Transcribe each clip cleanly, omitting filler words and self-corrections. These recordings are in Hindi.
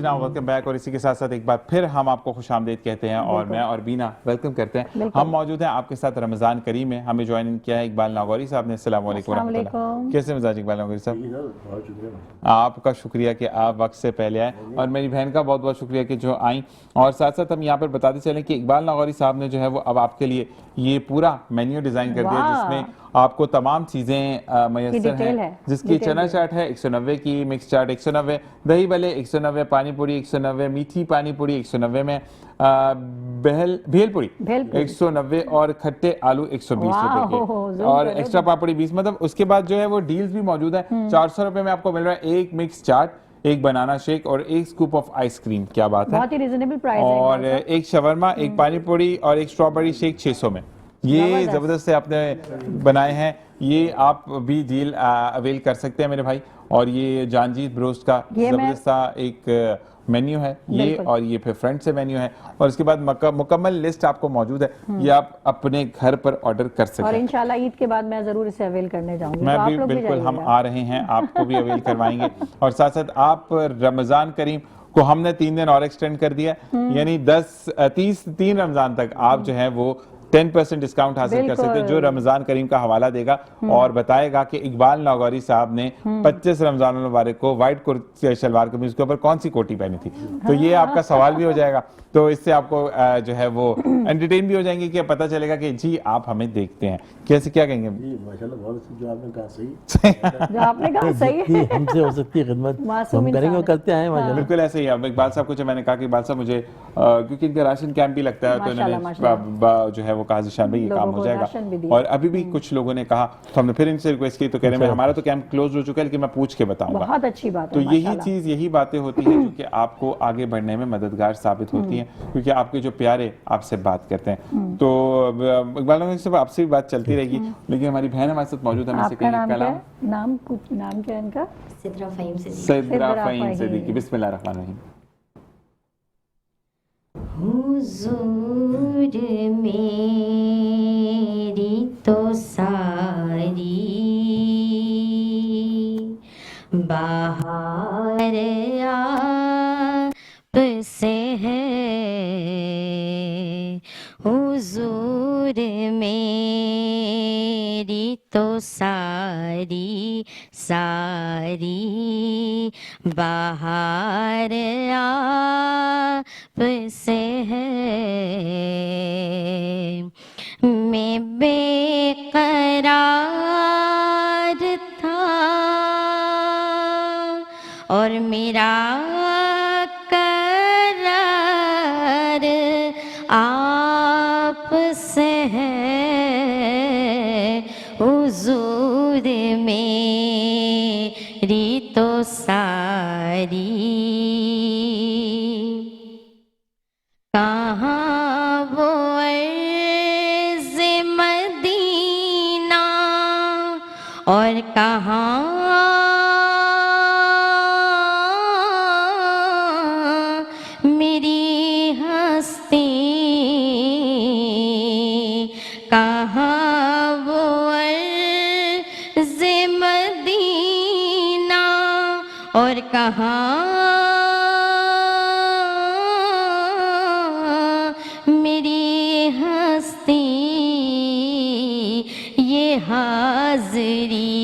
जनाब वेलकम बैक। और इसी के साथ साथ एक बार फिर हम आपको खुशामदीद कहते हैं और मैं और बीना वेलकम करते हैं। हम मौजूद हैं आपके साथ रमज़ान करीम में। हमें ज्वाइन किया है इकबाल नागौरी साहब ने। अस्सलाम वालेकुम रहमतुल्लाह। कैसे मिजाज इकबाल नागौरी साहब? आपका शुक्रिया कि आप वक्त से पहले आए और मेरी बहन का बहुत बहुत शुक्रिया कि जो आई। और साथ साथ हम यहाँ पर बताते चलें कि इकबाल नागौरी साहब ने जो है वो अब आपके लिए ये पूरा मेन्यू डिज़ाइन कर दिया जिसमें आपको तमाम चीज़ें मैसर हैं, जिसकी चना चाट है 190 की, मिक्स चाट 190, दही भले 190, पानी पूरी 190, मीठी पानी पूरी 190 में, भेलपुरी 190 और खट्टे आलू 120 रुपए के और एक्स्ट्रा पापड़ी 20। मतलब उसके बाद जो है वो डील्स भी मौजूद है। 400 रुपए में आपको मिल रहा है एक मिक्स चाट, एक बनाना शेक और एक स्कूप ऑफ आइसक्रीम। क्या बात है, बहुत ही रीजनेबल प्राइस है। और एक शवरमा, एक पानी पूरी और एक स्ट्रॉबेरी शेक 600 में। ये जबरदस्त से आपने बनाए हैं। ये आप भी डील अवेल कर सकते हैं मेरे भाई। और ये जानजीत ब्रोस्ट का जबरदस्त सा एक मेन्यू है ये, और ये फिर फ्रंट से मेन्यू है। और इसके बाद मुकम्मल लिस्ट आपको मौजूद है, ये आप अपने घर पर ऑर्डर कर सकते हैं। और इंशाल्लाह ईद के बाद मैं जरूर इसे अवेल करने जाऊंगी। मैं भी बिल्कुल, हम आ रहे हैं, आपको भी अवेल करवाएंगे। और साथ साथ आप रमजान करीम को हमने 3 दिन और एक्सटेंड कर दिया, यानी 3 रमजान तक आप जो है वो 10% डिस्काउंट हासिल कर सकते हैं, जो रमजान करीम का हवाला देगा और बताएगा कि इकबाल नागौरी साहब ने 25 रमजान मुबारक को व्हाइट कुर्ती शलवार कमीज के ऊपर कौन सी कोटी पहनी थी। तो ये आपका सवाल भी हो जाएगा, तो इससे आपको जो है वो एंटरटेन भी हो जाएंगे कि पता चलेगा कि जी आप हमें देखते हैं। कैसे, क्या कहेंगे? माशाल्लाह बहुत जो आपने कहा सही जो आपने कहा सही है। हमसे हो सकती है खिदमत हम करेंगे और करते हैं माशाल्लाह। बिल्कुल ऐसे ही। अब इकबाल साहब को मैंने कहा कि इकबाल साहब मुझे क्योंकि इनका राशन कैंप भी लगता है तो इन्होंने जो है वो कहा जिशान भाई ये काम हो जाएगा। और अभी भी कुछ लोगों ने कहा तो हमने फिर इनसे रिक्वेस्ट की, तो कह रहे हैं हमारा तो कैंप क्लोज हो चुका है लेकिन मैं पूछ के बताऊंगा। बहुत अच्छी बात है। तो यही चीज, यही बातें होती हैं जो कि आपको आगे बढ़ने में मददगार साबित होती हैं, क्योंकि आपके जो प्यारे आपसे बात करते हैं। तो इकबाल साहब आपसे भी बात चलती रहेगी, लेकिन हमारी बहन हमारे साथ मौजूद है। नाम क्या है इनका? सिद्रा फ़हीम सिद्दीकी। बिस्मिल्लाहिर्रहमानिर्रहीम। हुजूर मेरी तो सारी बाहर आप से है, हुजूर मेरी तो सारी बाहर आप से है। मैं बेकरार था और मेरा करार आप से है, हुजूर मेरी तो सारी। कहाँ वो अर्ज़ मदीना और कहाँ मेरी हस्ती, कहाँ वो अर्ज़ मदीना और कहाँ हाज़री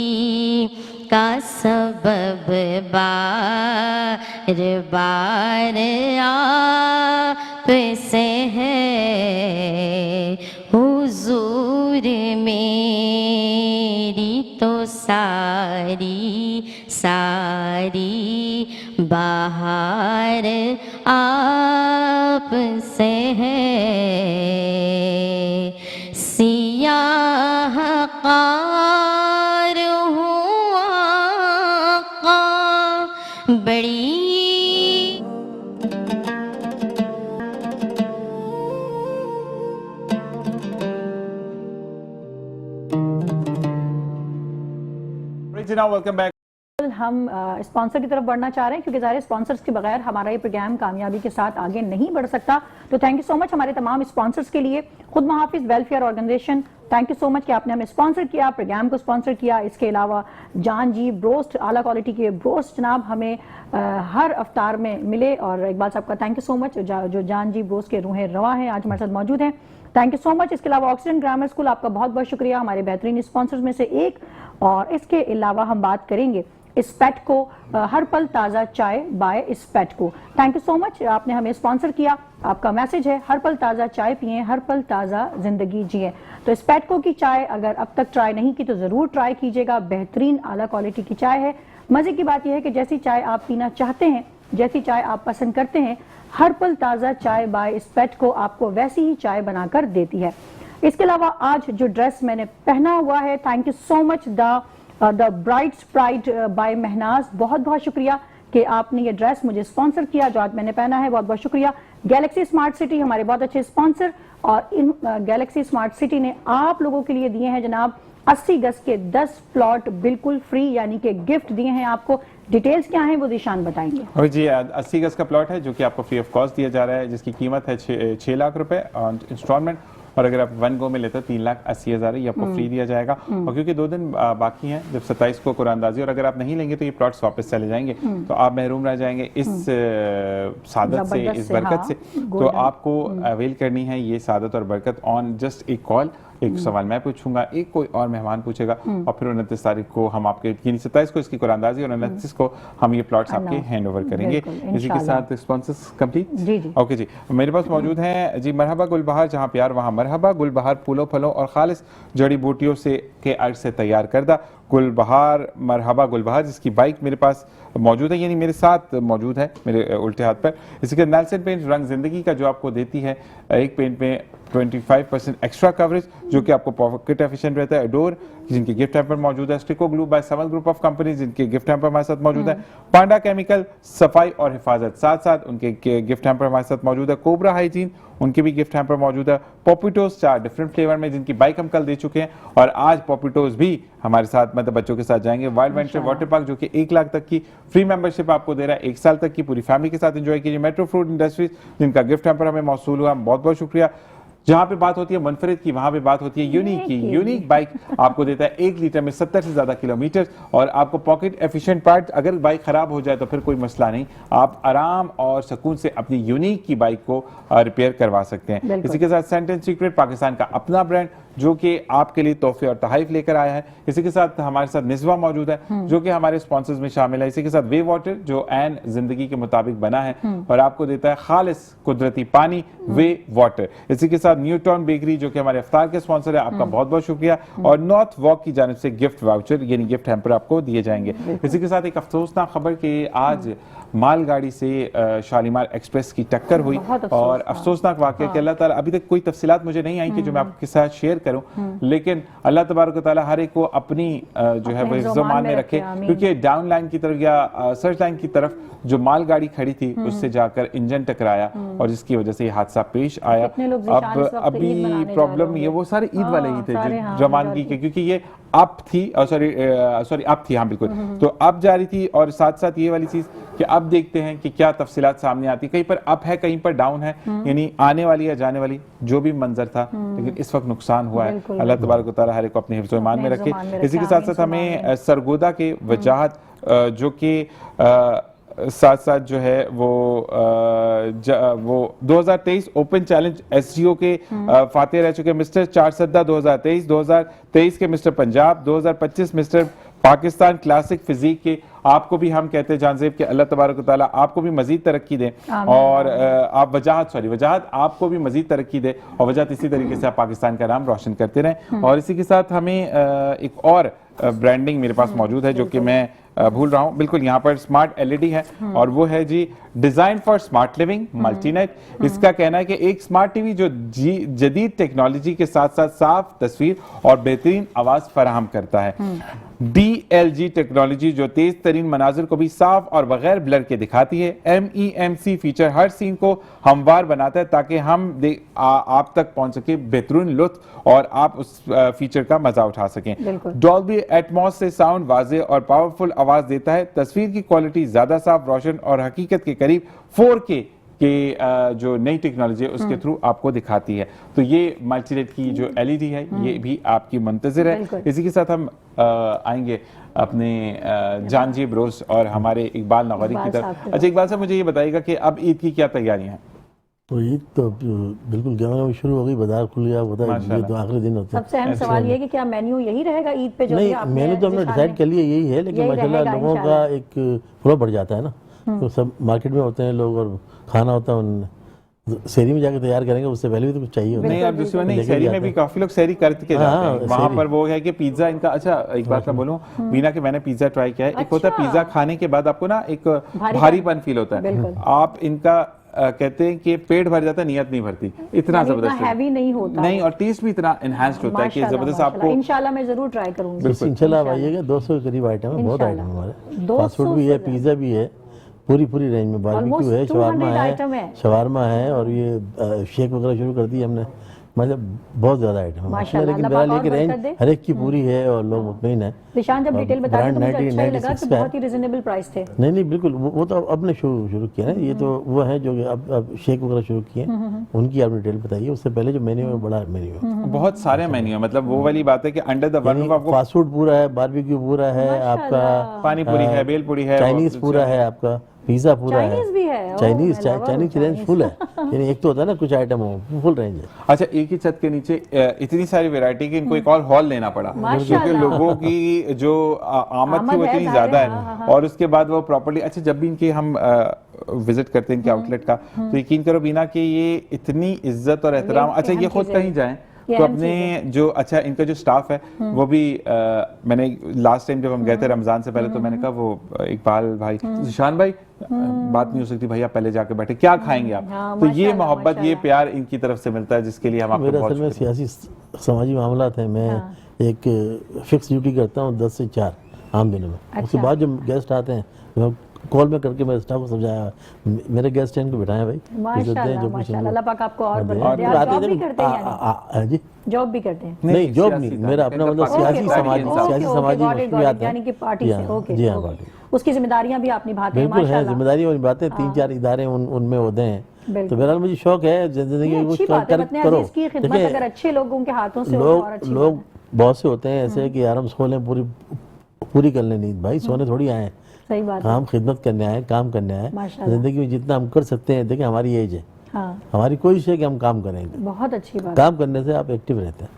का सबब बार बार आप से है, हुजूर मेरी तो सारी बाहर आप से है। सियाह कार हुआ का बड़ी वेलकम बैक। हम स्पॉन्सर की तरफ बढ़ना चाह रहे हैं क्योंकि ज़ाहिर स्पॉन्सर्स के बगैर हमारा ये प्रोग्राम कामयाबी के साथ आगे नहीं बढ़ सकता। तो थैंक यू सो मच हमारे तमाम स्पॉन्सर्स के लिए। खुद Muhafiz welfare organisation thank you so much कि आपने हमें स्पॉन्सर किया, प्रोग्राम को स्पॉन्सर किया। इसके अलावा जान जी ब्रोस्ट, आला क्वालिटी के ब्रोस्ट जनाब हमें हर अवतार में मिले। और इकबाल साहब का थैंक यू सो मच, जो जान जी ब्रोस्ट के रूहें रवा हैं आज हमारे साथ मौजूद हैं, थैंक यू सो मच। इसके अलावा ऑक्सीजन ग्रामर स्कूल, आपका बहुत बहुत शुक्रिया, हमारे बेहतरीन स्पॉन्सर्स में से एक। और इसके अलावा हम बात करेंगे स्पेटको, हर पल ताज़ा चाय by Spetco. Thank you so much, आपने हमें स्पॉन्सर किया। आपका मैसेज है हर पल ताज़ा चाय पिएं, हर पल ताज़ा जिंदगी जिएं। तो स्पेटको की चाय अगर अब तक ट्राई नहीं की तो ज़रूर ट्राई कीजिएगा, बेहतरीन आला क्वालिटी की चाय है। मज़े की बात यह है कि जैसी चाय आप पीना चाहते हैं, जैसी चाय आप पसंद करते हैं, हर पल ताज़ा चाय बाय स्पेटको आपको वैसी ही चाय बनाकर देती है। इसके अलावा आज जो ड्रेस मैंने पहना हुआ है, thank you so much the brides pride by Mahnaz, बहुत बहुत शुक्रिया कि आपने ये ड्रेस मुझे स्पॉन्सर किया जो आज मैंने पहना है, बहुत बहुत शुक्रिया। गैलेक्सी स्मार्ट सिटी हमारे बहुत अच्छे स्पॉन्सर, और इन गैलेक्सी स्मार्ट सिटी ने आप लोगों के लिए दिए हैं जनाब 80 गज के 10 प्लॉट बिल्कुल फ्री, यानी कि गिफ्ट दिए हैं आपको। डिटेल्स क्या हैं वो दिशान बताएंगे। और जी 80 गज का प्लॉट है जो कि आपको फ्री ऑफ कॉस्ट दिया जा रहा है, जिसकी कीमत है 6 लाख रुपए इंस्टॉलमेंट, और अगर आप 1 गो में लेते हो 3,80,000 ये आपको फ्री दिया जाएगा। और क्योंकि 2 दिन बाकी हैं, जब 27 को कुरानदाजी, और अगर आप नहीं लेंगे तो ये प्लॉट्स वापस चले जाएंगे, तो आप महरूम रह जाएंगे इस सादत से, इस बरकत से। तो आपको अवेल करनी है ये सादत और बरकत ऑन जस्ट एक कॉल। एक सवाल मैं पूछूंगा, एक कोई और मेहमान पूछेगा, और फिर 29 तारीख को हम आपके 27 को इसकी कुरानदाजी और 29 को हम ये प्लॉट्स आपके हैंड ओवर करेंगे। इसी के साथ स्पॉन्सर्स कंप्लीट। जी जी ओके जी, मेरे पास मौजूद हैं जी मरहबा गुलबहार, जहाँ प्यार वहाँ मरहबा। गुलबहार फूलों फलों और खालिस जड़ी बूटियों से के अर्ज से तैयार करदा गुलबहार, मरहबा गुलबहार, जिसकी बाइक मेरे पास मौजूद है, यानी मेरे साथ मौजूद है मेरे उल्टे हाथ पर। इसी के नेल्सन पेंट रंग जिंदगी का जो आपको देती है, एक पेंट में 25% एक्स्ट्रा कवरेज जो कि आपको पॉकेट एफिशिएंट रहता है। डोर जिनके गिफ्ट हैम्पर मौजूद है। Stico glue by Samal group of company जिनके गिफ्ट हैम्पर हमारे साथ मौजूद है। पांडा केमिकल सफाई और हिफाजत, साथ साथ उनके गिफ्ट हैम्पर हमारे साथ मौजूद है। कोबरा हाइजीन उनके भी गिफ्ट हैम्पर मौजूद है। पॉपिटोस 4 डिफरेंट फ्लेवर में जिनकी बाइक हम कल दे चुके हैं, और आज पॉपिटोस भी हमारे साथ मतलब बच्चों के साथ जाएंगे। वाइल्ड वेंचर वाटर पार्क जो कि 1 लाख तक की फ्री मेंबरशिप आपको दे रहा है, 1 साल तक की पूरी फैमिली के साथ एंजॉय कीजिए। मेट्रो फ्रूट इंडस्ट्रीज जिनका गिफ्ट हैम्पर हमें मौसूल हुआ, बहुत बहुत शुक्रिया। जहां पे बात होती है मुनफरिद की, वहां पे बात होती है यूनिक की। यूनिक बाइक आपको देता है 1 लीटर में 70 से ज्यादा किलोमीटर, और आपको पॉकेट एफिशिएंट पार्ट, अगर बाइक खराब हो जाए तो फिर कोई मसला नहीं, आप आराम और सुकून से अपनी यूनिक की बाइक को रिपेयर करवा सकते हैं। इसी के साथ सेंटेंस सीक्रेट पाकिस्तान का अपना ब्रांड जो कि आपके लिए तोहफे और तहाइफ लेकर आया है। इसी के साथ हमारे साथ निस्वा मौजूद है जो कि हमारे स्पॉन्सर्स में शामिल है। इसी के साथ वे वाटर जो एन जिंदगी के मुताबिक बना है और आपको देता है खालिस कुदरती पानी, वे वाटर। इसी के साथ न्यूटन बेकरी जो कि हमारे इफ्तार के स्पॉन्सर है, आपका बहुत बहुत शुक्रिया। और नॉर्थ वॉक की जानिब से गिफ्ट वाउचर यानी गिफ्ट हैम्पर आपको दिए जाएंगे। इसी के साथ एक अफसोसनाक खबर कि आज मालगाड़ी से शालीमार एक्सप्रेस की टक्कर हुई, और अफसोसनाक वाकया कि अल्लाह ताला, अभी तक कोई तफसीलात मुझे नहीं आई कि जो मैं आपके साथ शेयर करूं, लेकिन अल्लाह तबारक व तआला हर एक को अपनी जो है वो इज़्ज़ो-मान में रखे, क्योंकि डाउन लाइन की तरफ या सर्च लाइन की तरफ जो मालगाड़ी खड़ी थी उससे जाकर इंजन टकराया, और जिसकी वजह से ये हादसा पेश आया। अब अभी प्रॉब्लम ये वो सारे ईद वाले ही थे जो रवानगी के, क्योंकि ये अब थी, सॉरी अब थी, हाँ बिल्कुल, तो अब जा रही थी। और साथ साथ ये वाली चीज कि अब देखते हैं कि क्या तफसीलात सामने आती, कहीं पर अप है कहीं पर डाउन है, यानी आने वाली या जाने वाली जो भी मंजर था, लेकिन इस वक्त नुकसान हुआ है। अल्लाह तबारक व तआला हर एक को अपने हिफ्ज़ व ईमान में रखे। इसी के साथ साथ हमें सरगोदा के वजाहत जो कि साथ साथ जो है वो 2023 ओपन चैलेंज एसजीओ के फातेह रह चुके मिस्टर चारसद्दा 2023 के mister Punjab, 2025 mister Pakistan classic physique के आपको भी हम कहते हैं जानजेब के अल्लाह तबारक व तआला आपको भी मजीद तरक्की दे, और आप वजाहत आपको भी मजीद तरक्की दे, और वजाहत इसी तरीके से आप पाकिस्तान का नाम रोशन करते रहें। और इसी के साथ हमें एक और ब्रांडिंग मेरे पास मौजूद है जो कि मैं भूल रहा हूँ, बिल्कुल यहाँ पर स्मार्ट एलईडी है, और वो है जी design for smart living Multinet. इसका कहना है कि एक स्मार्ट टीवी जो जदीद टेक्नोलॉजी के साथ साथ साफ तस्वीर और बेहतरीन आवाज फराहम करता है। DLG टेक्नोलॉजी जो तेज तरीन मनाजिर को भी साफ और बगैर ब्लर के दिखाती है। MEMC फीचर हर सीन को हमवार बनाता है ताकि हम आप तक पहुंच सके बेहतरीन लुत्फ, और आप उस फीचर का मजा उठा सकें। डॉल्बी एटमॉस से साउंड वाज़ेह और पावरफुल आवाज देता है। तस्वीर की क्वालिटी ज्यादा साफ, रोशन और हकीकत के करीब 4K कि जो नई टेक्नोलॉजी है उसके थ्रू आपको दिखाती है। तो ये मल्टीरेट की जो LED है ये भी आपकी मुंतज़िर है। इसी के साथ हम आएंगे अपने जानजीब रोज और हमारे इकबाल नगौरी की तरफ। अच्छा इकबाल साहब, मुझे ये बताइएगा कि अब ईद की क्या तैयारियां हैं? तो ईद तो बिल्कुल गहमा शुरू हो गई, बाजार खुल गया, ये तो आखिरी दिन होते हैं। सबसे अहम सवाल ये है कि क्या मेन्यू यही रहेगा ईद पे? जो नहीं, मेन्यू तो हमने डिसाइड कर लिया यही है, लेकिन माशाल्लाह लोगों का एक फ्लो बढ़ जाता है ना। तो सब मार्केट में होते हैं लोग और खाना होता है, उन शहरी में जाकर तैयार करेंगे, उससे पहले भी तो कुछ चाहिए होता है। नहीं, अब दूसरी नहीं, शहरी में भी काफी लोग शहरी करके जाते हैं। वहाँ पर वो है कि पिज्जा इनका, अच्छा एक बात मैं बोलूँ बीना कि मैंने पिज्जा ट्राई किया है। एक होता है पिज्जा खाने के बाद आपको ना एक भारीपन फील होता है। आप इनका कहते हैं कि पेट भर जाता है, नियत नहीं भरती, इतना जबरदस्त हैवी नहीं होता नहीं, और टेस्ट भी इतना एनहांस्ड होता है कि जबरदस्त आपको। इंशाल्लाह मैं जरूर ट्राई करूंगी। इंशाल्लाह आप आइएगा। 200 के करीब आइटम है, बहुत आइटम हमारे। फास्ट फूड भी है, पिज्जा भी है, पूरी रेंज में। बारबेक्यू है, शवारमा है और ये शेक वगैरह शुरू कर दी हमने। मतलब बहुत ज्यादा आइटम है माशाल्लाह, लेकिन बहरहाल की रेंज हर एक की पूरी है और लोग मुतमईन है। निशान जब डिटेल बता रहे तो मुझे अच्छा ही लगा कि बहुत ही रिजनेबल प्राइस थे। नहीं बिल्कुल, वो तो अब ने शुरू किया ना, ये तो वो है जो अब शेक वगैरह शुरू किए, उनकी आप डिटेल बताइए। उससे पहले जो मेन्यू है बड़ा मेन्यू है, बहुत सारे मेन्यू है। मतलब वो वाली बात है कि अंडर द वन आपको फास्ट फूड पूरा है, बारबेक्यू पूरा है आपका, पानी पूरी है, बेल पूरी है, चाइनीज पूरा है आपका, पिज्जा पूरा है, चाइनीज की रेंज फुल है। यानी एक तो होता है ना कुछ आइटम हो, फुल रेंज है। अच्छा, एक ही छत के नीचे इतनी सारी वैरायटी की इनको एक और हॉल लेना पड़ा, क्योंकि लोगों की जो आमद थी वो इतनी ज्यादा है। और उसके बाद वो प्रॉपर्टी, अच्छा जब भी इनके हम विजिट करते हैं इनके आउटलेट का, तो यकीन करो बीना कि ये इतनी इज्जत और एहतराम। अच्छा ये खुद कहीं जाएं तो अपने जो, अच्छा इनका जो स्टाफ है वो भी मैंने लास्ट टाइम जब हम गए थे रमजान से पहले, तो मैंने कहा वो इकबाल भाई, जिशान भाई, बात नहीं हो सकती भाई, आप पहले जाके बैठे, क्या खाएंगे आप? तो ये मोहब्बत, ये प्यार इनकी तरफ से मिलता है, जिसके लिए हम आपको मेरा असल में सियासी समाजी मामला है। मैं एक फिक्स ड्यूटी करता हूँ 10 से 4 आम दिनों में। उसके बाद जो गेस्ट आते हैं मैं कॉल में करके मेरे स्टाफ को समझाया, मेरे गेस्ट हैं इनको बिठाएं भाई, माशाल्लाह, अल्लाह पाक आपको और जॉब भी करते हैं? नहीं, जॉब नहीं, मेरा अपना मतलब सियासी समाजी भी आते हैं। जी हाँ, उसकी जिम्मेदारियां भी आप निभाते हैं? बिल्कुल है, जिम्मेदारियां निभाते हैं। 3-4 इदारे उनमें होते हैं, तो बहरहाल मुझे शौक है जिंदगी में कुछ करो। अगर अच्छे लोगों के हाथों से लोग बहुत से होते हैं ऐसे कि यार हम सोने पूरी कर लें नींद, भाई सोने थोड़ी आए, सही बात हम खिदमत करने आए, काम करने आए। जिंदगी में जितना हम कर सकते हैं, देखिए हमारी एज है, हमारी कोशिश है कि हम काम करेंगे। बहुत अच्छी बात। काम करने से आप एक्टिव रहते हैं।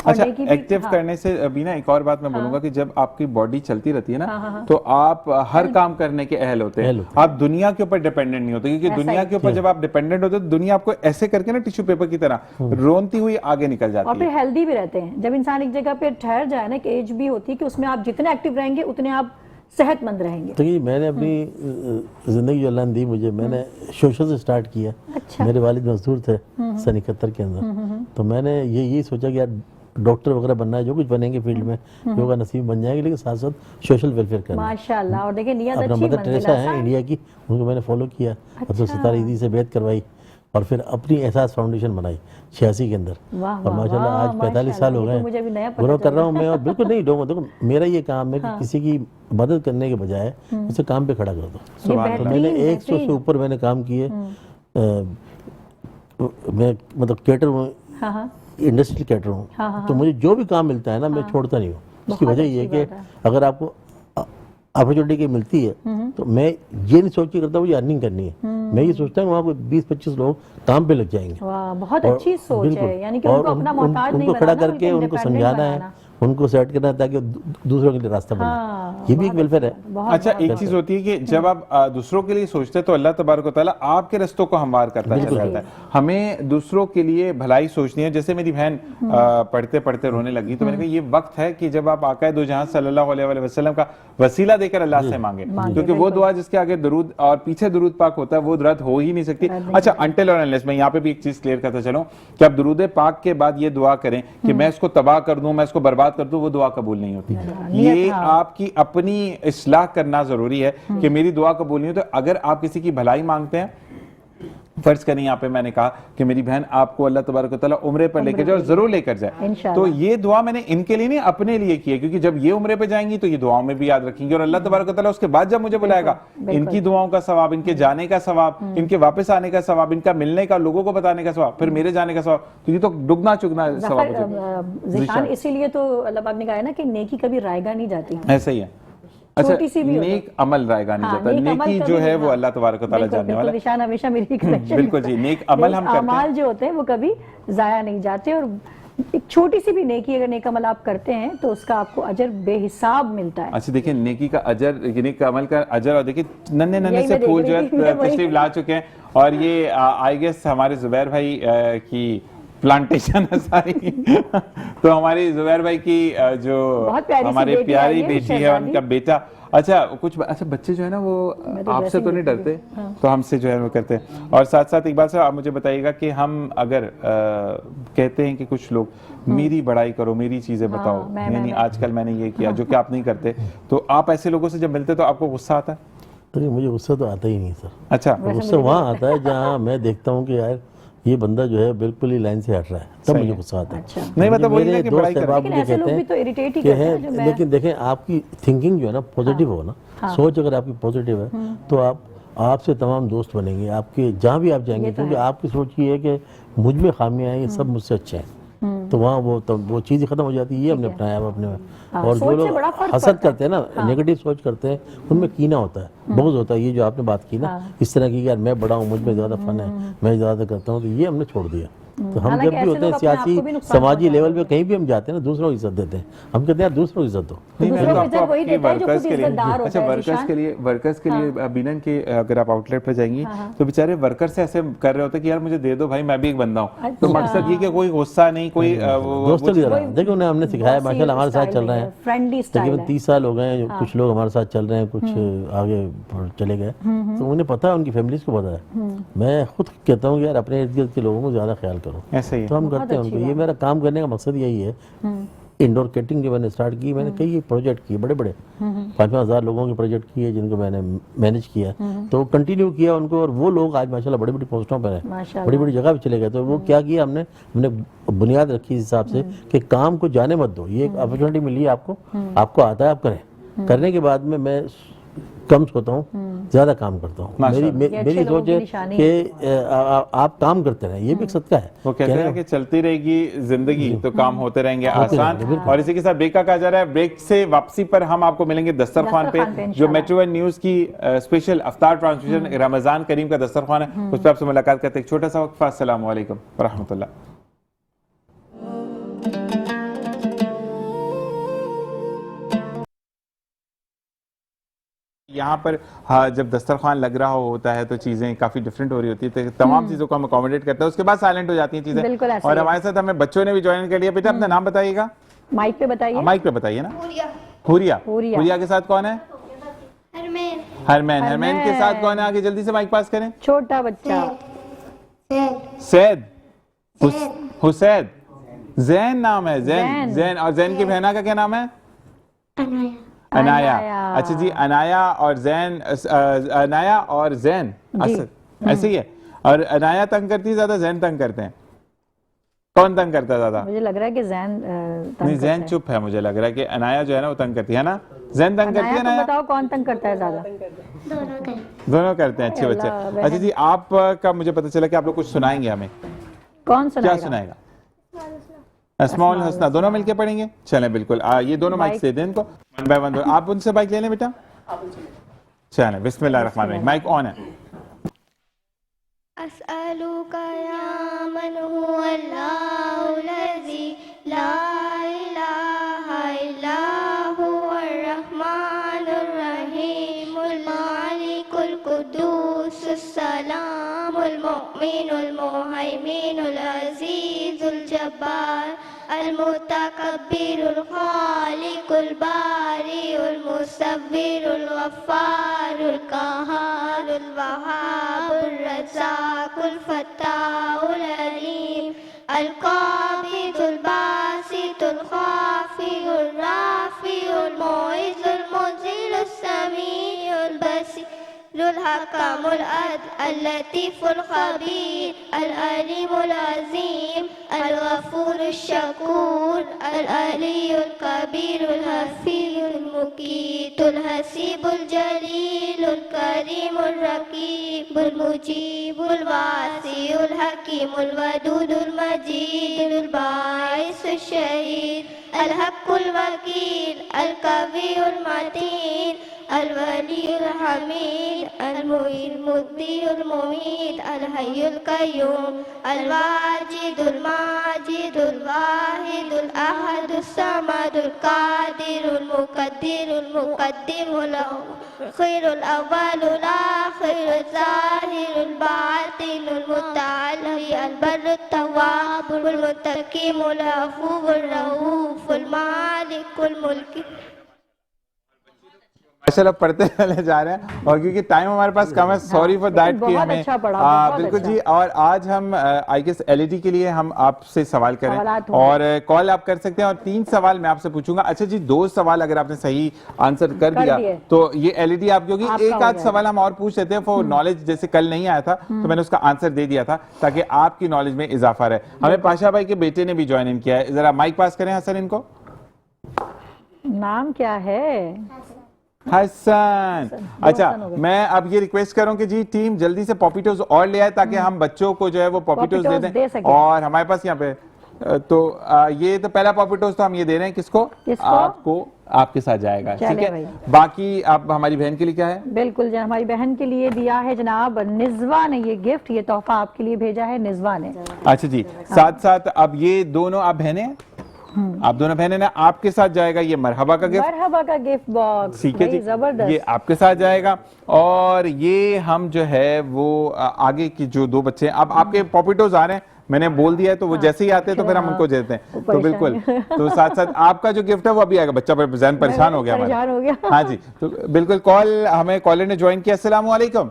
अच्छा, एक्टिव करने से बीना एक और बात मैं बोलूंगा कि जब आपकी बॉडी चलती रहती है ना, तो आप हर काम करने के अहल होते हैं। आप दुनिया के ऊपर डिपेंडेंट नहीं होते, क्योंकि दुनिया के ऊपर जब आप डिपेंडेंट होते हैं तो दुनिया आपको ऐसे करके ना टिश्यू पेपर की तरह रोनती हुई आगे निकल जाती है। और फिर हेल्दी भी रहते हैं। जब इंसान एक जगह पे ठहर जाए ना, एक एज भी होती है कि उसमें आप जितने एक्टिव रहेंगे उतने आप सेहतमंद रहेंगे। तो ये मैंने अपनी जिंदगी जो अल्लाह ने दी मुझे, मैंने सोशल से स्टार्ट किया। अच्छा। मेरे वालिद मजदूर थे सन 71 के अंदर, तो मैंने यही सोचा कि यार डॉक्टर वगैरह बनना है, जो कुछ बनेंगे फील्ड में योगा नसीब बन जाएंगे, लेकिन साथ साथ सोशल वेलफेयर करना। माशाल्लाह। और देखिए नियत अपना अच्छी, मदर टेरेसा है इंडिया की, उनको मैंने फॉलो किया। अब्दुल सत्तार ईदी से बैत करवाई और फिर अपनी एहसास फाउंडेशन बनाई 86 के अंदर। और माशाल्लाह आज 45 साल हो गए, ग्रो कर रहा हूँ मैं। और बिल्कुल नहीं डो, देखो मेरा ये काम है कि किसी की मदद करने के बजाय उसे काम पे खड़ा कर दो। तो मैंने 100 से ऊपर मैंने काम किए। मैं मतलब कैटर हूँ, इंडस्ट्रियल कैटर हूँ, तो मुझे जो भी काम मिलता है ना मैं छोड़ता नहीं हूँ। उसकी वजह ये है कि अगर आपको अपॉर्चुनिटी मिलती है तो मैं ये नहीं सोच के करता मुझे अर्निंग करनी है, मैं ये सोचता हूँ वहाँ कोई 20-25 लोग काम पे लग जाएंगे। बहुत अच्छी सोच है, यानी कि उनको अपना मोहताज नहीं बनाना, खड़ा करके उनको समझाना है, उनको सेट करना है ताकि दूसरों के लिए रास्ता बने। ये भी एक वेलफेयर है। अच्छा, एक चीज होती है कि जब आप दूसरों के लिए सोचते हैं तो अल्लाह तबारक व तआला आपके रस्तों को हमवार करता चला जाता है। हमें दूसरों के लिए भलाई सोचनी है। जैसे मेरी बहन पढ़ते पढ़ते रोने लगी, तो मैंने कहा ये वक्त है कि जब आप आका दो जहां सल्लल्लाहु अलैहि वसल्लम का वसीला देकर अल्लाह से मांगे, क्योंकि वो दुआ जिसके आगे दरूद और पीछे दरूद पाक होता है वो रद्द हो ही नहीं सकती। अच्छा, अनटिल और अनलेस, मैं यहाँ पे भी एक चीज क्लियर करता चलूं कि आप दरूद पाक के बाद ये दुआ करें कि मैं इसको तबाह कर दूं, मैं इसको बर्बाद कर दूं, वो दुआ कबूल नहीं होती। ये आपकी अपनी इस्लाह करना जरूरी है कि मेरी दुआ कबूल नहीं हो। तो अगर आप किसी की भलाई मांगते हैं फर्ज करें यहाँ पे मैंने कहा कि मेरी बहन आपको अल्लाह तबारक व तआला उम्रे पर लेकर जाए और जरूर लेकर जाए, तो ये दुआ मैंने इनके लिए नहीं अपने लिए की है, क्योंकि जब ये उम्रे पे जाएंगी तो ये दुआओं में भी याद रखेंगी और अल्लाह तबारक व तआला उसके बाद जब मुझे बुलाएगा इनकी दुआओं का सवाब, इनके जाने का सवाब, इनके वापस आने का सवाब, इनका मिलने का, लोगों को बताने का सवाब, फिर मेरे जाने का सवाब, तो ये तो दुगना चुगना सवाब। इसीलिए तो अल्लाह पाक ने कहा है ना कि नेकी कभी रायगा नहीं जाती। ऐसा ही है। अच्छा, नेक अमल रायगा नहीं जाता, नेकी जो है वो अल्लाह तबारक व तआला जानने वाला है। हमेशा मेरी करेक्शन बिल्कुल जी, नेक अमल हम करते हैं, अमाल जो होते हैं वो कभी जाया नहीं जाते, और एक छोटी सी भी नेकी अगर नेक अमल आप करते हैं तो उसका आपको अजर बेहिसाब मिलता है। अच्छा देखिए, नेकी का अजर, नेक अमल का अजर, और देखिए नन्हे नन्हे से फूल जो है तशरीफ ला चुके हैं, और ये आई गेस हमारे जुबैर भाई की प्लांटेशन है सारी तो हमारी जुबैर भाई की जो हमारी प्यारी बेटी है उनका बेटा। अच्छा अच्छा, बच्चे जो है ना वो आपसे तो नहीं डरते, तो हमसे जो है वो करते हैं। और साथ साथ इकबाल साहब आप मुझे बताइएगा कि हम अगर कहते हैं कि कुछ लोग मेरी बड़ाई करो, मेरी चीजें बताओ, यानी आजकल मैंने ये किया जो कि आप नहीं करते, तो आप ऐसे लोगों से जब मिलते तो आपको गुस्सा आता है? तो मुझे गुस्सा तो आता ही नहीं सर। अच्छा, गुस्सा वहाँ आता है जहाँ मैं देखता हूँ कि यार ये बंदा जो है बिल्कुल ही लाइन से हट रहा है, तब मुझे गुस्सा आता है। अच्छा। नहीं मतलब मेरे दोस्त अहबाब मुझे कहते हैं कि है, लेकिन देखें आपकी थिंकिंग जो है ना पॉजिटिव हो ना, सोच अगर आपकी पॉजिटिव है तो आपसे तमाम दोस्त बनेंगे, आपके जहाँ भी आप जाएंगे, क्योंकि आपकी सोच ये है कि मुझ में खामियां हैं, ये सब मुझसे अच्छे हैं, तो वहाँ वो चीज़ खत्म हो जाती है। ये हमने अपनाया अपने में। और जो लोग हसद करते हैं ना, नेगेटिव सोच करते हैं, उनमें कीना होता है, बहुत होता है। ये जो आपने बात की ना, इस तरह की यार मैं बड़ा हूँ, मुझ में ज़्यादा फन है, मैं ज़्यादा करता हूँ, तो ये हमने छोड़ दिया। तो हम जब भी होते हैं सियासी समाजी लेवल पे कहीं भी हम जाते हैं ना, दूसरों को इज्जत देते हैं। हम कहते हैं यार दूसरों को इज्जत दो। वर्कर्स के लिए, अच्छा वर्कर्स के लिए बीनन के अगर आप आउटलेट पे जाएंगी तो बेचारे वर्कर से ऐसे कर रहे होते कि यार मुझे दे दो भाई, मैं भी एक बंदा हूँ। तो मकसद ये कि कोई गुस्सा नहीं, कोई दोस्तों की तरह देखो ना, हमने सिखाया माशाल्लाह, हमारे साथ चल रहे हैं, तकरीबन 30 साल हो गए हैं। कुछ लोग हमारे साथ चल रहे हैं, कुछ आगे चले गए, तो उन्हें पता है, उनकी फैमिलीज को पता है। मैं खुद कहता हूँ यार अपने इर्द गिर्द के लोगों को ज्यादा ख्याल करो, ऐसे ही तो हम करते हैं उनको। ये मेरा काम करने का मकसद यही है। इंडोर कैटरिंग जो मैंने स्टार्ट की, मैंने कई प्रोजेक्ट किए, बड़े बड़े 5,000 लोगों के प्रोजेक्ट किए जिनको मैंने मैनेज किया, तो कंटिन्यू किया उनको, और वो लोग आज माशाल्लाह बड़ी बड़ी पोस्टों पर हैं, बड़ी बड़ी जगह पे चले गए। तो वो क्या किया हमने बुनियाद रखी इस हिसाब से कि काम को जाने मत दो, ये एक अपॉर्चुनिटी मिली है आपको आता है आप करें। करने के बाद में मैं कम सोता हूँ, ज्यादा काम करता हूँ। मेरी सोच है कि आप काम करते रहें, ये भी एक सदका है। वो कहते हैं कि चलती रहेगी जिंदगी तो काम होते रहेंगे आसान। और इसी के साथ ब्रेक का कहा जा रहा है। ब्रेक से वापसी पर हम आपको मिलेंगे दस्तरखान पे, जो मेट्रो वन न्यूज की स्पेशल अफ्तार ट्रांसमिशन रमजान करीम का दस्तरखान है, उस पर आपसे मुलाकात करते हैं। एक छोटा सा वक्फा। अस्सलाम वालेकुम व रहमतुल्लाह। यहाँ पर जब दस्तरखान लग रहा होता है तो चीजें काफी डिफरेंट हो रही होती है, तो तमाम चीजों को हम अकोमोडेट करते हैं, उसके बाद साइलेंट हो जाती हैं चीजें। और हमारे साथ हमें बच्चों ने भी ज्वाइन कर लिया। बेटा अपना नाम बताइएगा, माइक पे बताइए। माइक पे बताइए ना। हुरिया के साथ कौन है? हरमैन के साथ कौन है? आगे जल्दी से माइक पास करें। छोटा बच्चा सैद, हुसैद, जैन नाम है, जैन। और जैन की बहना का क्या नाम है? अनाया। अच्छा जी, अनाया और जैन, अनाया और जैन ऐसे ही है। और अनाया तंग करती है ज्यादा, जैन तंग करते हैं? कौन तंग करता है ज्यादा? मुझे लग रहा है कि जैन नहीं, जैन चुप है। मुझे लग रहा है कि अनाया जो है ना वो तंग करती है ना। जैन तंग करती है ना? बताओ कौन तंग करता है ज्यादा? दोनों करते हैं। अच्छे बच्चे। अच्छा जी, आपका मुझे पता चला कि आप लोग कुछ सुनाएंगे हमें। कौन सुनाएगा? क्या सुनाएगा? अस्माउल हसना। दोनों मिलके पढ़ेंगे? चलें बिल्कुल। ये दोनों माइक दे दें इनको, वन बाय वन। आप उनसे माइक ले लें बेटा। चलें, बिस्मिल्लाहिर्रहमानिर्रहीम। माइक ऑन है। अस्अलुका या मन हुवल्लाहुल लज़ी ला इलाहा इल्ला हुवर रहमानुर रहीमुल मालिकुल कुद्दूसुस सलामुल मुमिनुल मुहैमिनुल अज़ीजुल जब्बार अल मुतकब्बिरुल खालिकुल बारिउल मुसव्विरुल गफ्फारुल कहारुल वहाबुर रज़्ज़ाकुल फत्ताहुल अलीम अल काबिदुल बासितुल खाफियुर राफियुल मुइज़ुल मुज़िलुस समीउल बसीर ज़ुल हक़मुल अदल अल लतीफ़ुल ख़बीर अल अलीमुल अज़ीम अल गफ़ूरुश शकूर अल अलीयुल कबीरुल हफ़ीज़ुल मुक़ीतुल हसीबुल जलीलुल करीमुर रकीबुल मुजीबुल वासिउल हकीमुल वदूदुल मजीदुल बाइसुश शहीद अल हक़्क़ुल वकील अल कवियुल मतीन अल वलीयुल हमीद अल मुईद मुद्दीउल मुमीत अल हय्युल क़य्यूम अल वाजिदुल माजिदुल वाहिदुल अहदुस समदुल क़ादिरुल मुक़द्दिरुल मुक़द्दिमुल खैरुल अव्वलुल आखिरुल ज़ाहिरुल बातिनुल मुतअल्ली अल बर्रुत तव्वाबुल मुंतक़िमुल अफ़ूवुर रऊफ़ुल मालिकुल मुल्क। माशाल्लाह पढ़ते चले जा रहे हैं और क्योंकि टाइम हमारे पास कम है, सॉरी फॉर दैट कि हमें अच्छा पढ़ा, बिल्कुल अच्छा। जी। और आज हम आई गेस एलईडी के लिए हम आपसे सवाल करें और कॉल आप कर सकते हैं और 3 सवाल मैं आपसे पूछूंगा। अच्छा जी, 2 सवाल अगर आपने सही आंसर कर दिया तो ये एलईडी आपकी होगी। एक आध सवाल हम और पूछ लेते हैं फॉर नॉलेज, जैसे कल नहीं आया था तो मैंने उसका आंसर दे दिया था ताकि आपकी नॉलेज में इजाफा रहे। हमें पाशा भाई के बेटे ने भी ज्वाइन इन किया है, जरा माइक पास करें हसन इनको। नाम क्या है? हसन। अच्छा, मैं अब ये रिक्वेस्ट करूं कि जी टीम जल्दी से पॉपिटोज और ले आए ताकि हम बच्चों को जो है वो पॉपिटोज दे दें। और हमारे पास यहाँ पे तो ये तो पहला पॉपिटोज तो हम ये दे रहे हैं किसको? आपको, आपके साथ जाएगा, ठीक है। बाकी आप हमारी बहन के लिए क्या है? बिल्कुल जी, हमारी बहन के लिए दिया है जनाब निज़वा ने ये गिफ्ट, ये तोहफा आपके लिए भेजा है निज़वा ने। अच्छा जी, साथ साथ अब ये दोनों आप बहनें, आप दोनों बहनें ना, आपके साथ जाएगा ये मरहबा का गिफ्ट, मरहबा का गिफ्ट बॉक्स, ठीक है जी, जबरदस्त, ये आपके साथ जाएगा। और ये हम जो है वो आगे की जो 2 बच्चे हैं, अब आपके पॉपिटोज आ रहे हैं, मैंने बोल दिया है तो वो जैसे ही आते हैं तो फिर हम उनको देते हैं, तो बिल्कुल। तो साथ साथ आपका जो गिफ्ट है वो अभी आएगा। बच्चा जहन परेशान हो गया हमारा। हाँ जी, तो बिल्कुल। कॉल हमें कॉलर ने ज्वाइन किया। अस्सलाम वालेकुम।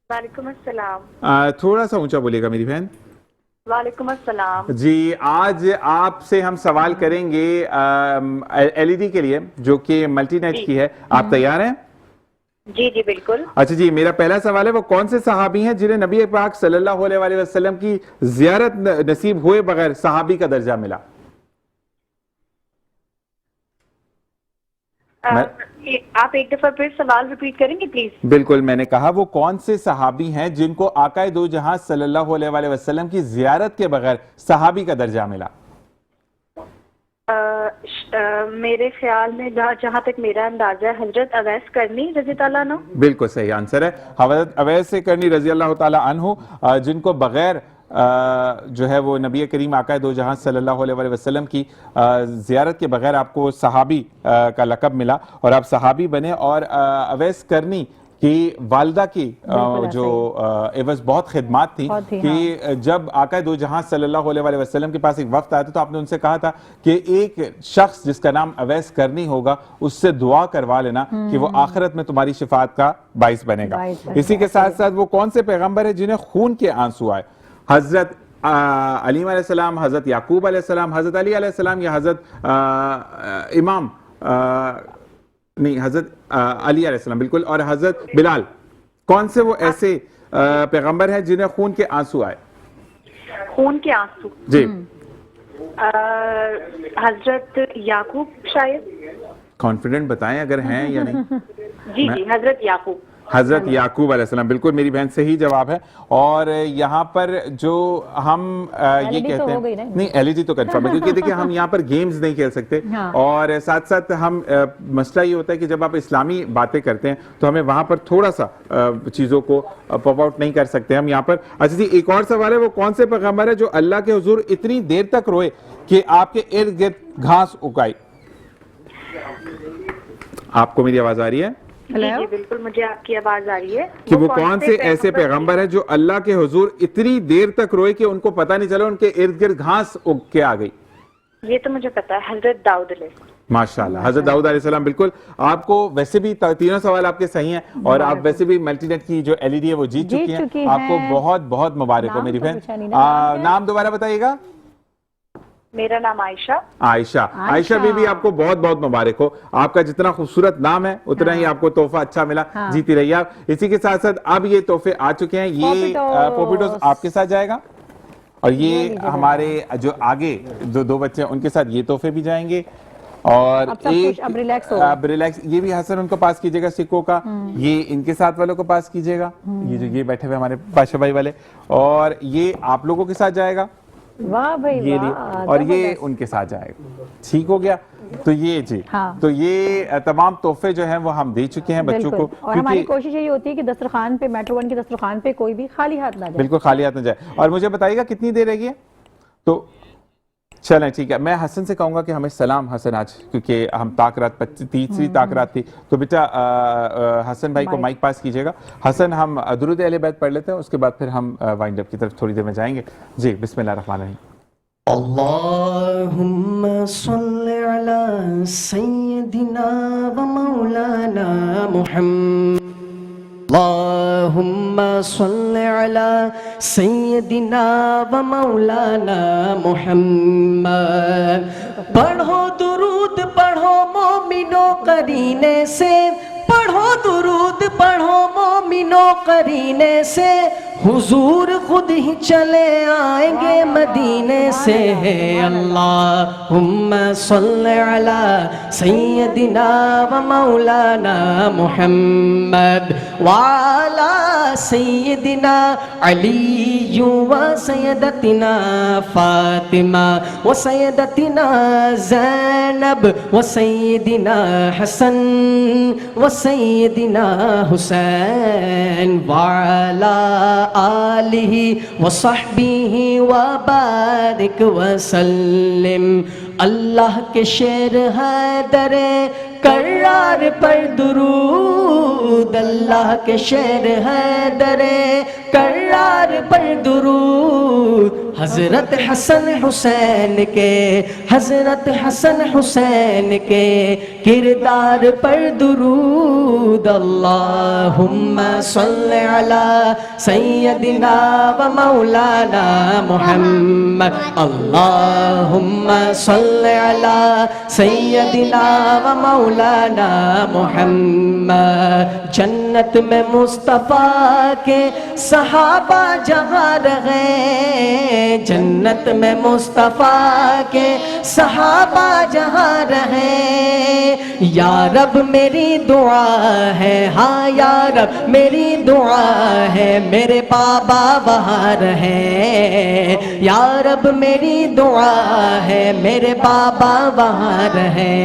वालेकुम अस्सलाम। थोड़ा सा ऊंचा बोलिएगा मेरी बहन। वालेकुम अस्सलाम जी, आज आपसे हम सवाल करेंगे एलईडी के लिए जो कि मल्टीनेट की है। आप तैयार हैं? जी जी बिल्कुल। अच्छा जी, मेरा पहला सवाल है वो कौन से सहाबी हैं जिन्हें नबी पाक सल्लल्लाहु अलैहि वसल्लम की जियारत नसीब हुए बगैर सहाबी का दर्जा मिला? आप एक दफा फिर सवाल रिपीट करेंगे प्लीज? बिल्कुल, मैंने कहा वो कौन से सहाबी हैं जिनको आकाए दो जहां सल्लल्लाहु अलैहि वसल्लम की जियारत के बगैर सहाबी का दर्जा मिला? मेरे ख्याल में जहाँ तक मेरा अंदाजा है हजरत अवैस करनी रजी ताला अन्हु। बिल्कुल सही आंसर है, हजरत अवैस करनी रजी अल्लाह ताला अन्हु, जिनको बगैर जो है वो नबी करीम आका दो जहां सल्लल्लाहु अलैहि वसल्लम की ज़ियारत के बगैर आपको सहाबी का लक़ब मिला और आप सहाबी बने। और अवैस करनी की वालदा की जो एवज बहुत खिदमात थी कि जब आका दो जहां सल्लल्लाहु अलैहि वसल्लम के पास एक वक्त आया था तो आपने उनसे कहा था कि एक शख्स जिसका नाम अवैस करनी होगा उससे दुआ करवा लेना कि वो आखिरत में तुम्हारी शिफात का बाइस बनेगा। इसी के साथ साथ वो कौन से पैगंबर है जिन्हें खून के आंसू आए? हजरत अली अलैहिस्सलाम, हजरत याकूब अलैहिस्सलाम, हजरत अली अलैहिस्सलाम या हजरत इमाम नहीं हजरत अली अलैहिस्सलाम, बिल्कुल। और हजरत बिलाल, कौन से वो ऐसे पैगंबर हैं जिन्हें खून के आंसू आए? खून के आंसू जी, हजरत याकूब शायद। कॉन्फिडेंट बताएं अगर हैं या नहीं। जी जी, हजरत याकूब, हजरत याकूब अलैहिस्सलाम, बिल्कुल मेरी बहन सही जवाब है। और यहाँ पर जो हम ये कहते हैं, नहीं एलईडी तो कंफर्म है क्योंकि देखिए हम यहाँ पर गेम्स नहीं खेल सकते। और साथ साथ हम मसला ये होता है कि जब आप इस्लामी बातें करते हैं तो हमें वहाँ पर थोड़ा सा चीज़ों को पॉप आउट नहीं कर सकते हम यहाँ पर। अच्छा जी, एक और सवाल है वो कौन से पैगंबर है जो अल्लाह के हुजूर इतनी देर तक रोए कि आपके इर्द गिर्द घास उगाई? आपको मेरी आवाज आ रही है? जी जी बिल्कुल, मुझे आपकी आवाज आ रही है। कि वो कौन से ऐसे पैगंबर है जो अल्लाह के हुजूर इतनी देर तक रोए कि उनको पता नहीं चला उनके इर्द गिर्द घास उग के आ गई? ये तो मुझे पता है, हजरत दाऊद अलैहिस्सलाम। माशाल्लाह, हजरत दाऊद अलैहिस्सलाम, बिल्कुल। आपको वैसे भी तीनों सवाल आपके सही हैं और आप वैसे भी मल्टीनेट की जो एलईडी है वो जीत चुकी हैं। आपको बहुत बहुत मुबारक हो मेरी बहन। नाम दोबारा बताइएगा। मेरा नाम आयशा। आयशा बीबी, आपको बहुत बहुत मुबारक हो। आपका जितना खूबसूरत नाम है उतना ही आपको तोहफा अच्छा मिला। जीती रहिए आप। इसी के साथ साथ अब ये तोहफे आ चुके हैं। ये पोपिटोस आपके साथ जाएगा और ये हमारे जो आगे जो दो बच्चे हैं उनके साथ ये तोहफे भी जाएंगे। और अब रिलैक्स, ये भी हसन उनको पास कीजिएगा सिक्कों का, ये इनके साथ वालों को पास कीजिएगा, ये जो ये बैठे हुए हमारे बादशाह भाई वाले, और ये आप लोगों के साथ जाएगा। वाह भाई ये वाह, और ये उनके साथ जाएगा। ठीक हो गया। तो ये जी तो ये तमाम तोहफे जो हैं वो हम दे चुके हैं बच्चों को। और हमारी कोशिश यही होती है कि दस्तरखान पे, मेट्रो वन के दस्तरखान पे कोई भी खाली हाथ ना जाए। बिल्कुल खाली हाथ ना जाए। और मुझे बताइएगा कितनी देर रहेगी? तो चलें ठीक है। मैं हसन से कहूंगा कि हमें सलाम हसन आज, क्योंकि हम ताकरात तीसरी ताकरात थी, तो बेटा हसन भाई को माइक पास कीजिएगा। हसन, हम दुरूद अहले बैत पढ़ लेते हैं, उसके बाद फिर हम वाइंड अप की तरफ थोड़ी देर में जाएंगे। जी बिस्मिल्लाह रहमान रहीम। अल्लाहुम्मा सल्लि अला सय्यदिना व मौलाना मुहम्मद। अल्लाहुम्मा सल्लि अला सय्यदिना व मौलाना मुहम्मद। पढ़ो दुरूद पढ़ो मोमिनो करीने से, पढ़ो दुरूद पढ़ो मोमिनो करीने से, हुजूर खुद ही चले आएंगे मदीने से। अल्लाहुम्मा सल्लि अला सय्यदिना व मौलाना मुहम्मद व अला सय्यदिना अली व सय्यदतिना फातिमा व सय्यदतिना ज़ैनब व सय्यदिना हसन व सय्यदिना हुसैन व अला आलिहि व सहबिहि व बारिक व सल्लिम। अल्लाह के शेर हैदर कर्रार पर दुरूद, अल्लाह के शेर हैदर कर्रार पर दुरूद। हजरत हसन हुसैन के, हजरत हसन हुसैन के किरदार पर दुरूद। अल्लाहुम्मा सल्लि अला सय्यदिना व मौलाना मुहम्मद। अल्लाहुम्मा सल्लि अला सय्यदिना व मौलाना मुहम्मद। जन्नत में मुस्तफा के सहाबा जहाँ रहे, जन्नत में मुस्तफा के सहाबा जहाँ रहे। या रब मेरी दुआ है, हाँ या रब मेरी दुआ है, मेरे बाबा वहाँ रहे। या रब मेरी दुआ है, मेरे बाबा वहाँ रहे।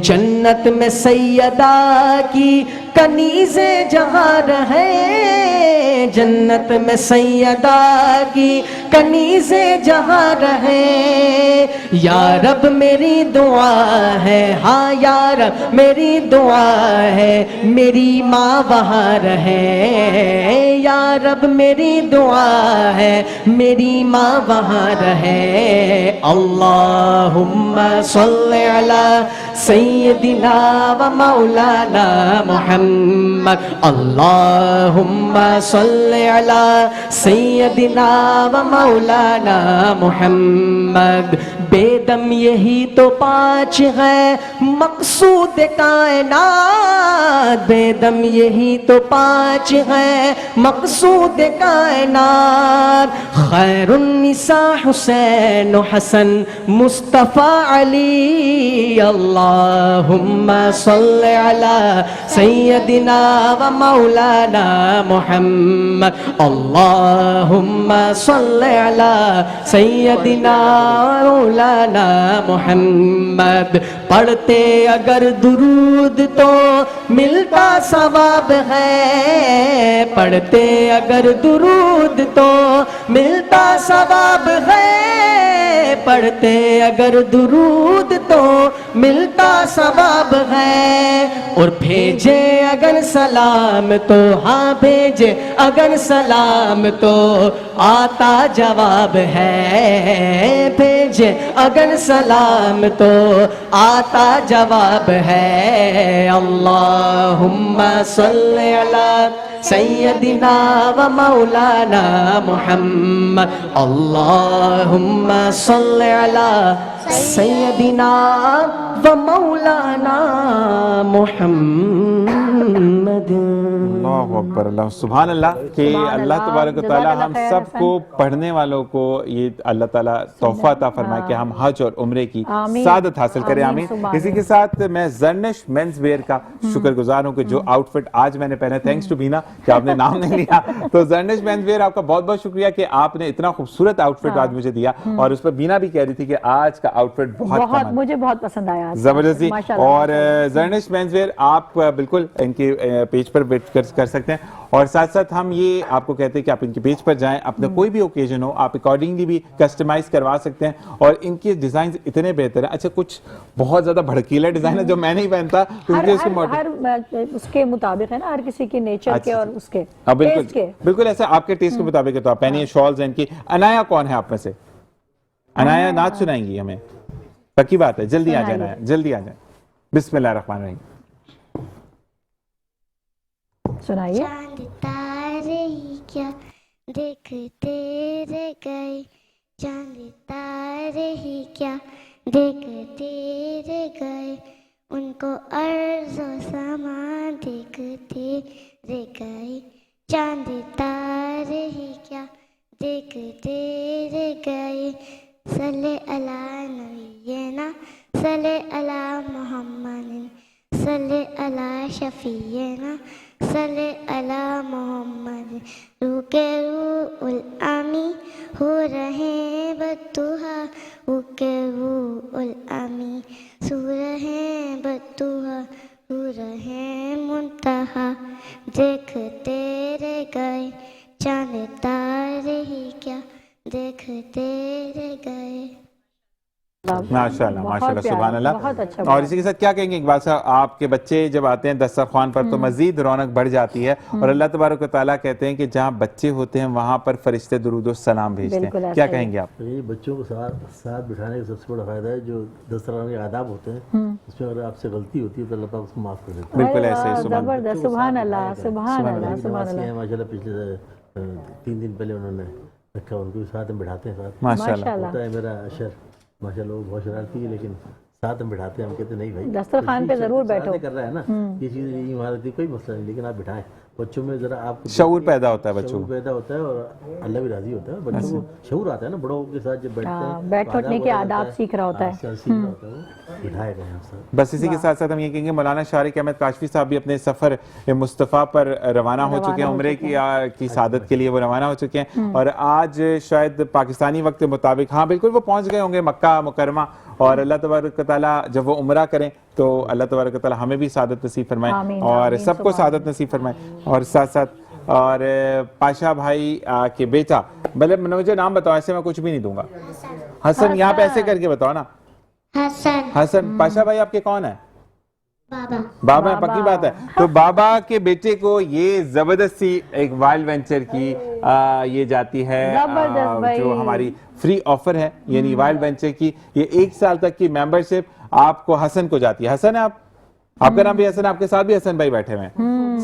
जन्नत में सैयदा की कनीज़े जहाँ रहे, जन्नत में सैयदा की कनीज़े जहाँ रहे। या रब मेरी दुआ है, हाँ या रब मेरी दुआ है, मेरी माँ वहाँ रहे। या रब मेरी दुआ है, मेरी माँ वहाँ रहे। अल्लाहुम्मा सल्लि अला सय्यदिना व मौलाना मुहम्मद। अल्लाहुम्मा सल्लि अला सय्यदिना व मौलाना मुहम्मद। बेदम यही तो पांच है मकसूद कायनात, बेदम यही तो पांच है मकसूद कायनात। खैरुन्निसा हुसैन हसन मुस्तफ़ा अली। अल्लाहुम्मा सल्लि अला सय्यदिना व मौलाना मुहम्मद। अल्लाहुम्मा सल्लि अला सय्यदिना मौलाना मुहम्मद। पढ़ते अगर दुरूद तो मिलता सवाब है, पढ़ते अगर दुरूद तो मिलता सवाब है, पढ़ते अगर दुरूद तो मिलता सवाब है। और भेजे अगर सलाम तो, हाँ भेजे अगर सलाम तो आता जवाब है। भेजे मुझे अगर सलाम तो आता जवाब है। अल्लाहुम्मा सल्ली अला सैयदिना व मौलाना मुहम्मद। अल्लाहुम्मा सल्ली अला सैयदिना व मौलाना मुहम्मद। अल्लाहु अकबर, अल्लाह सुभान अल्लाह कि अल्लाह तबारक व तआला हम सबको पढ़ने वालों को ये अल्लाह ताला तोहफा अता फरमाए कि हम हज और उम्रे की सादत हासिल करें, आमीन। इसी के साथ मैं ज़र्निश मेंस वेयर का शुक्रगुजार हूँ कि जो आउटफिट आज मैंने पहना, थैंक्स टू बीना कि आपने नाम नहीं लिया, तो ज़र्निश मेंस वेयर आपका बहुत बहुत शुक्रिया कि आपने इतना खूबसूरत आउटफिट आज मुझे दिया। और उस पर बीना भी कह रही थी कि आज का आउटफिट बहुत मुझे बहुत पसंद आया, जबरदस्ती। और ज़र्निश मेंस वेयर आप बिल्कुल इनके पेज पर विजिट कर सकते हैं। और साथ साथ हम ये आपको कहते हैं कि आप इनके पेज पर जाएं, अपना कोई भी ओकेजन हो आप अकॉर्डिंगली भी कस्टमाइज करवा सकते हैं। और इनके डिजाइन इतने बेहतर हैं। अच्छा, कुछ बहुत ज्यादा भड़कीला डिजाइन है जो मैं नहीं पहनता, हर उसके मुताबिक है ना, हर किसी के नेचर के और उसके बिल्कुल ऐसा आपके टेस्ट के मुताबिक है तो आप पहनिए। शॉल्स हैं इनकी। अनाया कौन है आप में से? अनाया नाच सुनाएंगी हमें? पक्की बात है, जल्दी आ जाए, जल्दी आ जाए। बिस्मिल्लाहिर्रहमानिर्रहीम सुनाइए। चांद तारे ही क्या देखते रह गए, चांद तारे ही क्या देखते रह गए, उनको अर्ज़ व समा देखते रह गए। चांद तारे ही क्या देखते रह गए, सल्ले अला नबीना सल्ले अला मुहम्मदिन सल्ले अला शफीना सल्ले अला मोहम्मद। रूके रूउल आमी हो रहे बतुहा, रूके रूउल आमी सू रहे बतुहा, हो रहे मुंतहा देखते रह गए, चांद तारे ही क्या देखते रह गए। माशाल्लाह माशाल्लाह सुभान अल्लाह। बहुत अच्छा। और इसी के साथ क्या कहेंगे इकबाल साहब, आपके बच्चे जब आते हैं दस्तरख्वान पर तो मजीद रौनक बढ़ जाती है। और अल्लाह तबारक व तआला कहते हैं कि जहाँ बच्चे होते हैं वहाँ पर फरिश्ते दुरूद व सलाम भेजते हैं। क्या कहेंगे आप? ये बच्चों को साथ बिठाने का सबसे बड़ा फायदा है जो दस्तरखान के आदाब होते हैं, उसमें अगर आपसे गलती होती है तो अल्लाह पाक उसको माफ कर देता है। बिल्कुल ऐसे ही। जबरदस्त, सुभान अल्लाह सुभान अल्लाह सुभान अल्लाह। माशाल्लाह पिछले 3 दिन पहले उन्होंने रखा, उनको साथ में बिठाते हैं, साथ माशाल्लाह होता है मेरा अशर माशाल्लाह, वो बहुत शरारती है लेकिन साथ में बिठाते हैं। हम कहते नहीं भाई दस्तरखान पे जरूर बैठो, कर रहा है ना, ये चीज़ ये इमारत कोई मसला नहीं, लेकिन आप बिठाएं। बच्चों में जरा आपको शऊर पैदा होता है, बच्चों शऊर पैदा होता है और अल्लाह भी राजी होता है। बच्चों को शऊर आता है ना, बड़ों के साथ जब बैठते हैं बैठ उठने के आदाब सीख रहा होता है। बिठाएगा हमसे। बस इसी के साथ साथ हम ये कहेंगे मौलाना शारिक अहमद काशफी साहब भी अपने सफ़र मुस्तफ़ा पर रवाना हो चुके हैं, उम्रे की सादत के लिए वो रवाना हो चुके हैं। और आज शायद पाकिस्तानी वक्त के मुताबिक, हाँ बिल्कुल, वो पहुंच गए होंगे मक्का मुकरमा। और अल्लाह तबारक व तआला जब वो उम्रा करें तो अल्लाह तबारक व तआला हमें भी सादत नसीब फरमाए और सबको सादत नसीब फरमाए। और साथ साथ और पाशा भाई के बेटा, मतलब मुझे नाम बताओ, ऐसे मैं कुछ भी नहीं दूंगा। हसन, यहाँ पे ऐसे करके बताओ ना। हसन। हसन। पाशा भाई आपके कौन है? बाबा। पक्की बात है। तो बाबा के बेटे को ये जबरदस्ती एक वाइल्ड वेंचर की ये जाती है जो हमारी फ्री ऑफर है, यानी वाइल्ड वेंचर की ये 1 साल तक की मेंबरशिप आपको हसन को जाती है। हसन है आपका नाम भी हसन, आपके साथ भी हसन भाई बैठे हुए हैं,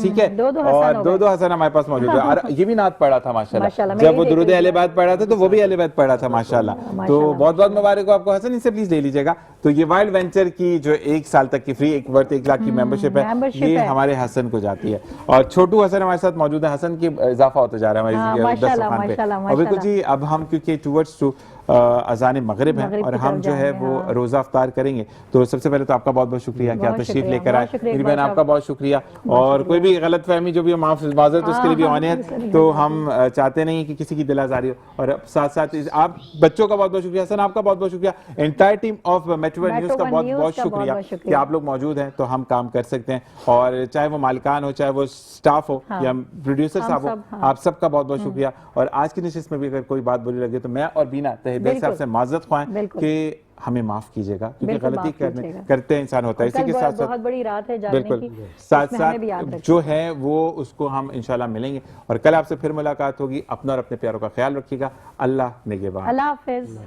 ठीक है। और दो हसन हमारे पास मौजूद है। और ये भी नात पढ़ा था माशाल्लाह, जब वो दुरूद अहले बैत पढ़ा था तो वो भी अहले बैत पढ़ा था माशाल्लाह। तो बहुत बहुत मुबारक हो आपको हसन, इनसे प्लीज ले लीजिएगा। तो ये वाइल्ड वेंचर की जो 1 साल तक की फ्री वर्थ 1 लाख की मेंबरशिप है, ये हमारे हसन को जाती है। और छोटू हसन हमारे साथ मौजूद है। हसन की इजाफा होता जा रहा है हमारी दस्तरखान पे। और बिल्कुल जी, अब हम क्योंकि टूवर्ड्स टू अजान मगरिब है और हम जो है वो रोजा अफ्तार करेंगे, तो सबसे पहले तो आपका बहुत बहुत शुक्रिया कि आप तशरीफ लेकर आए। मेरी बहन आपका बहुत शुक्रिया। और कोई भी गलत फहमी जो भी माजरत उसके लिए भी ऑनियर, तो हम चाहते नहीं कि किसी की दिल आजारी हो। और साथ साथ आप बच्चों का बहुत बहुत शुक्रिया, हसन आपका बहुत बहुत शुक्रिया, entire team of metro news का बहुत बहुत शुक्रिया कि आप लोग मौजूद हैं तो हम काम कर सकते हैं। और चाहे वो मालिकान हो, चाहे वो स्टाफ हो या प्रोड्यूसर साहब हो, आप सबका बहुत बहुत शुक्रिया। और आज की नशिस्त में भी अगर कोई बात बुरी लगे तो मैं और बीना तहे साहब से माजरत ख्वाएं कि हमें माफ कीजिएगा, क्योंकि गलती करते इंसान होता है। इसी के साथ बहुत बड़ी रात है जागने बिल्कुल की, साथ साथ जो है वो उसको हम इंशाल्लाह मिलेंगे। और कल आपसे फिर मुलाकात होगी। अपना और अपने प्यारों का ख्याल रखिएगा। अल्लाह निगहबान। अल्लाह हाफिज।